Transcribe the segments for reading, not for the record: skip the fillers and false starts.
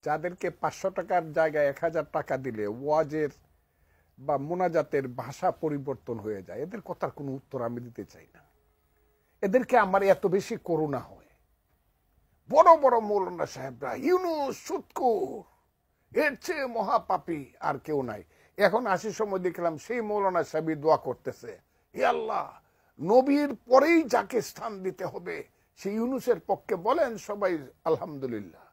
যাদেরকে 500 টাকার জায়গায় 1000 টাকা দিলে ওয়াজের বা মোনাজাতের ভাষা পরিবর্তন হয়ে যায়, এদের কথার কোনো উত্তর আমি দিতে চাই না। এদেরকে আমার এত বেশি করুণা হয়। বড় বড় মৌলানা সাহেবরা ইউনুস সুৎখোর, এর চেয়ে মহাপাপী আর কেউ নাই। এখন আসি সময় দেখলাম সেই মৌলানা সাহেবই দোয়া করতেছে, হে আল্লাহ, নবীর পরেই যাকে স্থান দিতে হবে সেই ইউনুসের পক্ষে বলেন সবাই আলহামদুলিল্লাহ।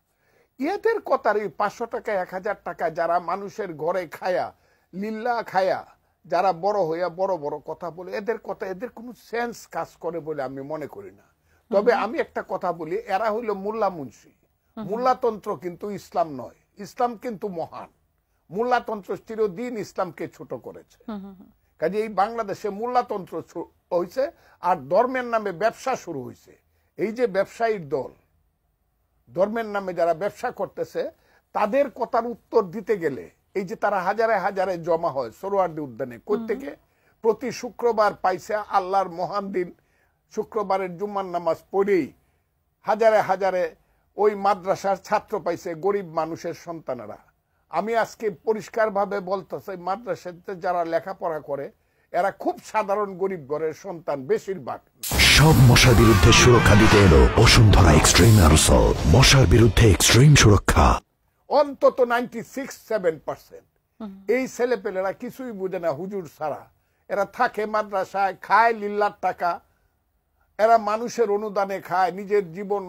এদের কথার এই 500 টাকা 1000 টাকা যারা মানুষের ঘরে খায়া লিল্লা খায়া যারা বড় হইয়া বড় বড় কথা বলে, এদের কথা এদের কোনো সেন্স কাজ করে বলে আমি মনে করি না। তবে আমি একটা কথা বলি, এরা হইল মোল্লা মুন্সি। মোল্লাতন্ত্র কিন্তু ইসলাম নয়, ইসলাম কিন্তু মহান। মোল্লাতন্ত্র চিরদিন ইসলামকে ছোট করেছে। কাজে এই বাংলাদেশে মোল্লাতন্ত্র হয়েছে আর ধর্মের নামে ব্যবসা শুরু হয়েছে। এই যে ব্যবসায়ীর দল, ধর্মের নামে যারা ব্যবসা করতেছে, তাদের কথার উত্তর দিতে গেলে এই যে তারা হাজারে হাজারে জমা হয় সোহরাওয়ার্দী উদ্যানে, কোত্থেকে প্রতি শুক্রবার পাইছে আল্লাহর মহান দিন, শুক্রবারের জুম্মার নামাজ পড়েই হাজারে হাজারে ওই মাদ্রাসার ছাত্র পাইছে, গরিব মানুষের সন্তানেরা। আমি আজকে পরিষ্কারভাবে বলতেছি, মাদ্রাসাতে যারা লেখাপড়া করে এরা খুব সাধারণ গরিব ঘরের সন্তান বেশিরভাগ। সব মশার বিরুদ্ধে সুরক্ষা দিতে এলো বসুন্ধরা এক্সট্রিম অ্যারোসল, মশার বিরুদ্ধে এক্সট্রিম সুরক্ষা। অন্তত 96-7% এই ছেলেপেলেরা কিছুই বুঝে না হুজুর ছাড়া। এরা থাকে মাদ্রাসায়, খায় লিল্লার টাকা, এরা মানুষের অনুদানে খায়। নিজের জীবন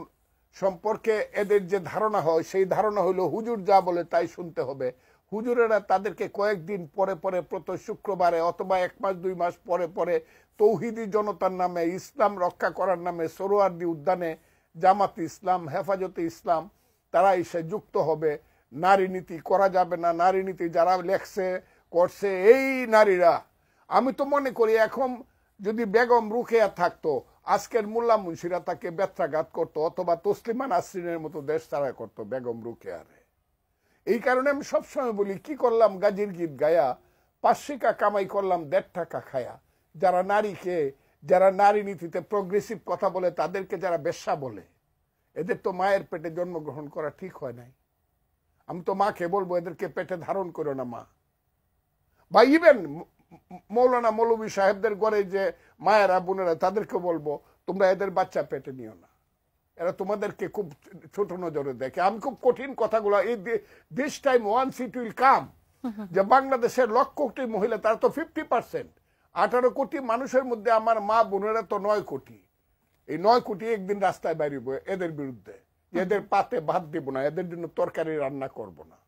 সম্পর্কে এদের যে ধারণা হয় সেই ধারণা হলো হুজুর যা বলে তাই শুনতে হবে। হুজুরেরা তাদেরকে কয়েকদিন পরে পরে প্রতি শুক্রবারে অথবা 1 মাস 2 মাস পরে পরে তৌহিদি জনতার নামে, ইসলাম রক্ষা করার নামে সোহরাওয়ার্দী উদ্যানে জামাত ইসলাম, হেফাজতে ইসলাম তারা এসে যুক্ত হবে। নারী নীতি করা যাবে না, নারী নীতি যারা লেখছে করছে এই নারীরা। আমি তো মনে করি এখন যদি বেগম রুকেয়া থাকতো, আজকের মোল্লা মুন্সিরা তাকে ব্যত্রাঘাত করতো অথবা তসলিমা নাসরিনের মতো দেশ ছাড়া করতো বেগম রুকেয়ারে। এই কারণে আমি সবসময় বলি, কি করলাম গাজীর গীত গায়া, 5 টাকা কামাই করলাম 1.5 টাকা খায়া। যারা নারীকে, যারা নারী নীতিতে প্রগ্রেসিভ কথা বলে, তাদেরকে যারা বেশ্যা বলে, এদের তো মায়ের পেটে জন্মগ্রহণ করা ঠিক হয় নাই। আমি তো মাকে বলবো এদেরকে পেটে ধারণ করো না মা। বা ইভেন মৌলানা মৌলভী সাহেবদের ঘরে যে মায়েরা বোনেরা, তাদেরকে বলবো তোমরা এদের বাচ্চা পেটে নিও না, এরা তোমাদেরকে খুব ছোট নজরে দেখে। আমি খুব কঠিন কথাগুলো, এই this time once it will come, যে বাংলাদেশের লক্ষ কোটি মহিলা, তারা তো 50%, 18 কোটি মানুষের মধ্যে আমার মা বোনেরা তো 9 কোটি। এই 9 কোটি একদিন রাস্তায় বেরিয়ে এদের বিরুদ্ধে, এদের পাতে ভাত দিব না, এদের জন্য তরকারি রান্না করব না।